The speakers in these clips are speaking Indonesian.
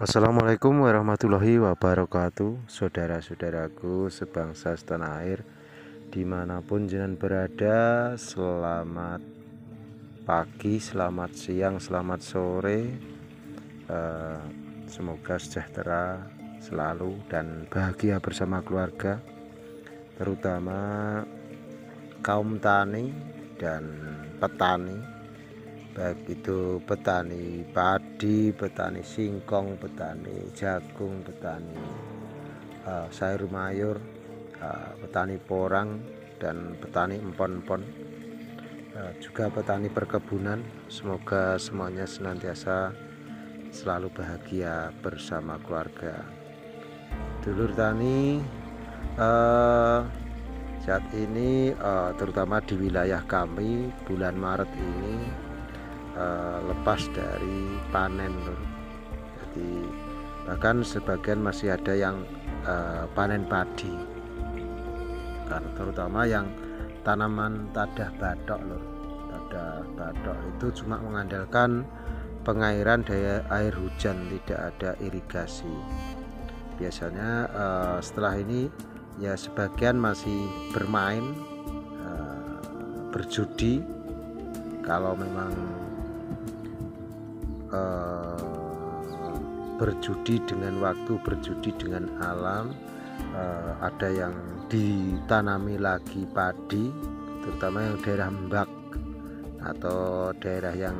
Assalamualaikum warahmatullahi wabarakatuh. Saudara-saudaraku sebangsa setanah air, dimanapun jenengan berada, selamat pagi, selamat siang, selamat sore. Semoga sejahtera selalu dan bahagia bersama keluarga, terutama kaum tani dan petani, baik itu petani padi, petani singkong, petani jagung, petani sayur mayur, petani porang, dan petani empon-empon, juga petani perkebunan. Semoga semuanya senantiasa selalu bahagia bersama keluarga. Dulur tani, saat ini terutama di wilayah kami bulan Maret ini lepas dari panen, jadi bahkan sebagian masih ada yang panen padi, karena terutama yang tanaman tadah batok lur. Tadah batok itu cuma mengandalkan pengairan daya air hujan, tidak ada irigasi. Biasanya setelah ini ya sebagian masih bermain, berjudi. Kalau memang berjudi dengan waktu, berjudi dengan alam, ada yang ditanami lagi padi, terutama yang daerah Mbak atau daerah yang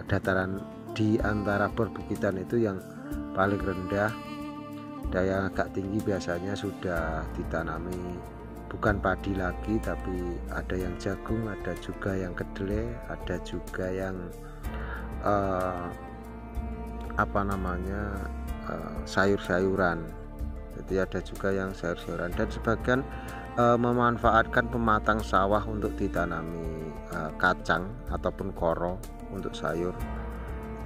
dataran di antara perbukitan itu yang paling rendah. Dan yang agak tinggi biasanya sudah ditanami bukan padi lagi, tapi ada yang jagung, ada juga yang kedelai, ada juga yang sayur-sayuran. Jadi ada juga yang sayur-sayuran, dan sebagian memanfaatkan pematang sawah untuk ditanami kacang ataupun koro untuk sayur,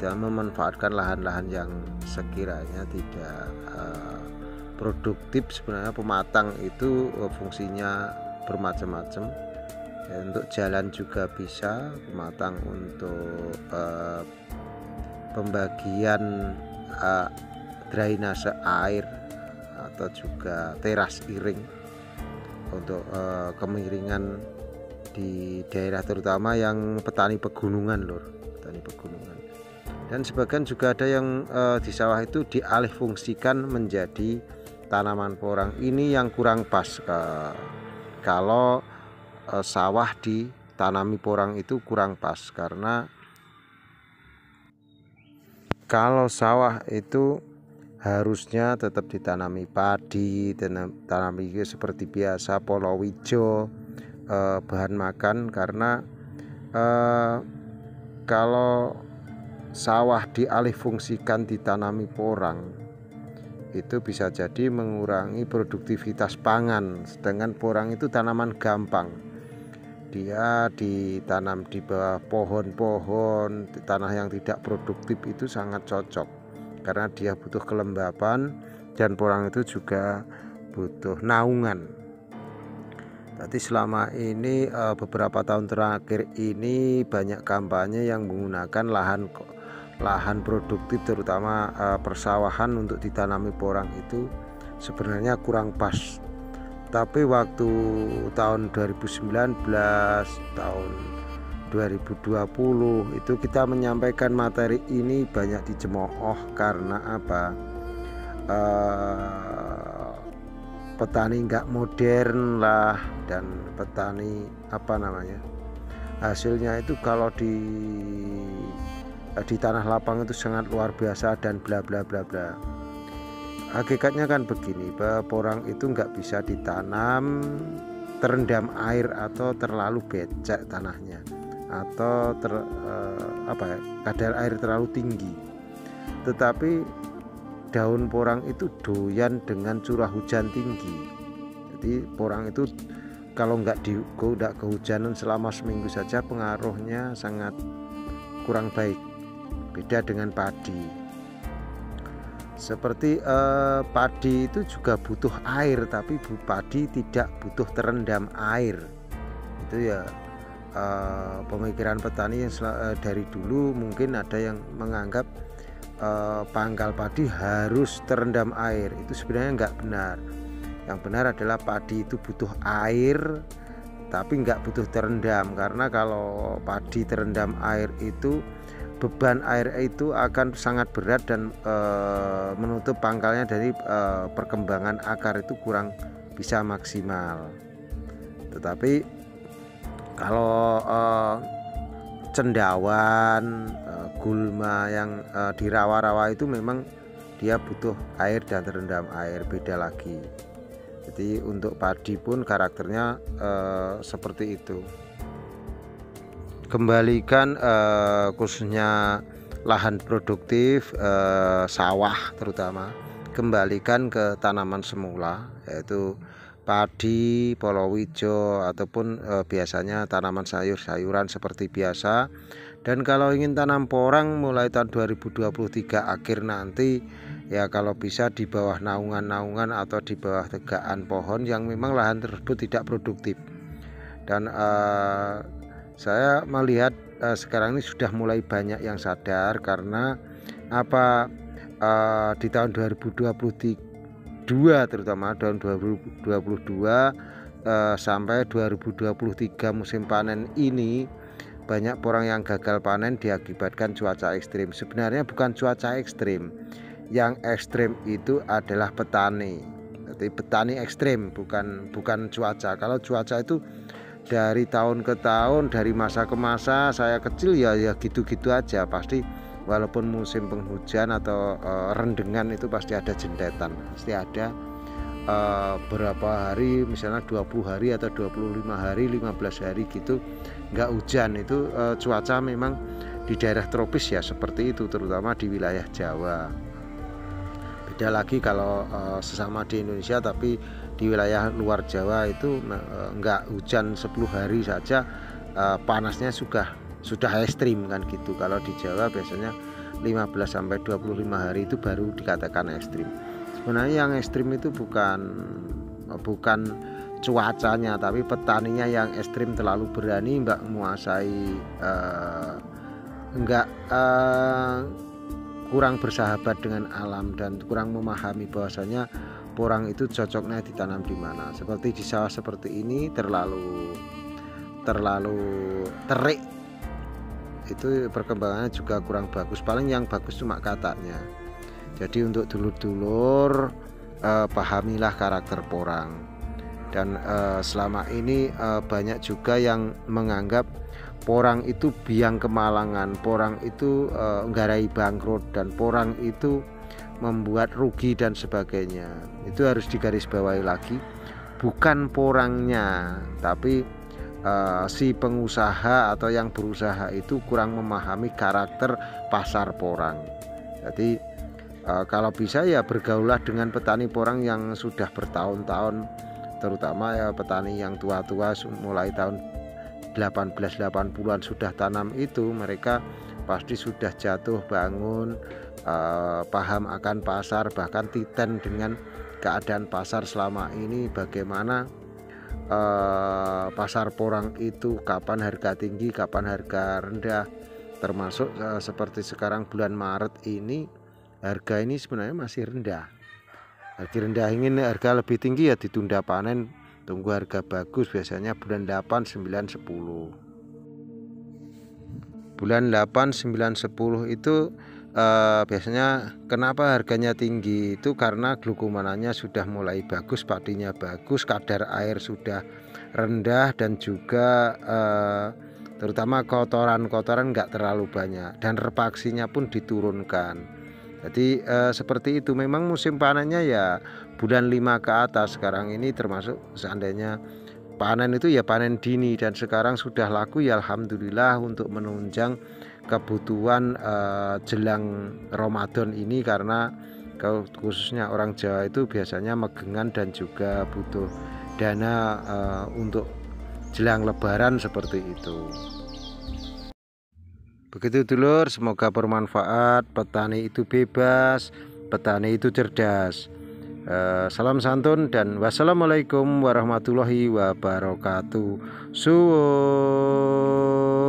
dan memanfaatkan lahan-lahan yang sekiranya tidak produktif. Sebenarnya pematang itu fungsinya bermacam-macam ya, untuk jalan juga bisa pematang, untuk pembagian drainase air, atau juga teras iring untuk kemiringan di daerah terutama yang petani pegunungan lur, petani pegunungan. Dan sebagian juga ada yang di sawah itu dialih fungsikan menjadi tanaman porang. Ini yang kurang pas, kalau sawah ditanami porang itu kurang pas, karena kalau sawah itu harusnya tetap ditanami padi, tanami seperti biasa polowijo, bahan makan. Karena kalau sawah dialih fungsikan ditanami porang, itu bisa jadi mengurangi produktivitas pangan. Sedangkan porang itu tanaman gampang, dia ditanam di bawah pohon-pohon, tanah yang tidak produktif itu sangat cocok, karena dia butuh kelembapan, dan porang itu juga butuh naungan. Jadi selama ini beberapa tahun terakhir ini banyak kampanye yang menggunakan lahan produktif, terutama persawahan untuk ditanami porang. Itu sebenarnya kurang pas. Tapi waktu tahun 2019, tahun 2020 itu kita menyampaikan materi ini banyak dicemooh. Karena apa? Petani nggak modern lah, dan petani hasilnya itu kalau di tanah lapang itu sangat luar biasa, dan bla bla bla bla. Hakikatnya kan begini, bahwa porang itu nggak bisa ditanam terendam air atau terlalu becek tanahnya, atau kadar air terlalu tinggi. Tetapi daun porang itu doyan dengan curah hujan tinggi. Jadi porang itu kalau nggak kehujanan selama seminggu saja, pengaruhnya sangat kurang baik. Beda dengan padi. Seperti padi itu juga butuh air, tapi padi tidak butuh terendam air. Itu ya pemikiran petani yang dari dulu. Mungkin ada yang menganggap pangkal padi harus terendam air. Itu sebenarnya nggak benar. Yang benar adalah padi itu butuh air tapi nggak butuh terendam, karena kalau padi terendam air itu beban air itu akan sangat berat dan menutup pangkalnya, dari perkembangan akar itu kurang bisa maksimal. Tetapi kalau cendawan, gulma yang di rawa-rawa itu memang dia butuh air dan terendam air, beda lagi. Jadi untuk padi pun karakternya seperti itu. Kembalikan khususnya lahan produktif, sawah terutama, kembalikan ke tanaman semula, yaitu padi, palawija, ataupun biasanya tanaman sayur-sayuran seperti biasa. Dan kalau ingin tanam porang mulai tahun 2023 akhir nanti, ya kalau bisa di bawah naungan-naungan atau di bawah tegakan pohon yang memang lahan tersebut tidak produktif. Dan saya melihat sekarang ini sudah mulai banyak yang sadar, karena di tahun 2022 terutama tahun 2022 sampai 2023 musim panen ini, banyak porang yang gagal panen diakibatkan cuaca ekstrim. Sebenarnya bukan cuaca ekstrim, yang ekstrim itu adalah petani. Jadi petani ekstrim, bukan cuaca. Kalau cuaca itu dari tahun ke tahun, dari masa ke masa, saya kecil ya gitu-gitu aja. Pasti walaupun musim penghujan atau rendengan itu pasti ada jendetan, pasti ada berapa hari, misalnya 20 hari atau 25 hari, 15 hari gitu nggak hujan. Itu cuaca memang di daerah tropis ya seperti itu, terutama di wilayah Jawa. Beda lagi kalau sesama di Indonesia, tapi di wilayah luar Jawa itu nggak hujan 10 hari saja panasnya sudah ekstrim kan gitu. Kalau di Jawa biasanya 15 sampai 25 hari itu baru dikatakan ekstrim. Sebenarnya yang ekstrim itu bukan cuacanya, tapi petaninya yang ekstrim, terlalu berani mbak menguasai, kurang bersahabat dengan alam dan kurang memahami bahwasanya porang itu cocoknya ditanam di mana. Seperti di sawah seperti ini terlalu terik, itu perkembangannya juga kurang bagus. Paling yang bagus cuma katanya. Jadi untuk dulur-dulur, pahamilah karakter porang. Dan selama ini banyak juga yang menganggap porang itu biang kemalangan, porang itu nggarai bangkrut, dan porang itu membuat rugi dan sebagainya. Itu harus digarisbawahi lagi, bukan porangnya, tapi si pengusaha atau yang berusaha itu kurang memahami karakter pasar porang. Jadi kalau bisa ya bergaulah dengan petani porang yang sudah bertahun-tahun, terutama ya petani yang tua-tua mulai tahun 1880-an sudah tanam itu, mereka pasti sudah jatuh bangun, paham akan pasar, bahkan titen dengan keadaan pasar selama ini, bagaimana pasar porang itu, kapan harga tinggi, kapan harga rendah. Termasuk seperti sekarang bulan Maret ini, harga ini sebenarnya masih rendah. Harga rendah, ingin harga lebih tinggi ya ditunda panen, tunggu harga bagus, biasanya bulan 8, 9, 10. Bulan 8, 9, 10 itu biasanya kenapa harganya tinggi, itu karena glukomananya sudah mulai bagus, padinya bagus, kadar air sudah rendah, dan juga terutama kotoran nggak terlalu banyak, dan repaksinya pun diturunkan. Jadi seperti itu. Memang musim panennya ya bulan 5 ke atas sekarang ini, termasuk seandainya panen itu ya panen dini, dan sekarang sudah laku ya alhamdulillah untuk menunjang kebutuhan jelang Ramadan ini, karena khususnya orang Jawa itu biasanya megengan dan juga butuh dana untuk jelang Lebaran seperti itu. Begitu dulur, semoga bermanfaat. Petani itu bebas, petani itu cerdas. Salam santun dan wassalamualaikum warahmatullahi wabarakatuh. Suwun.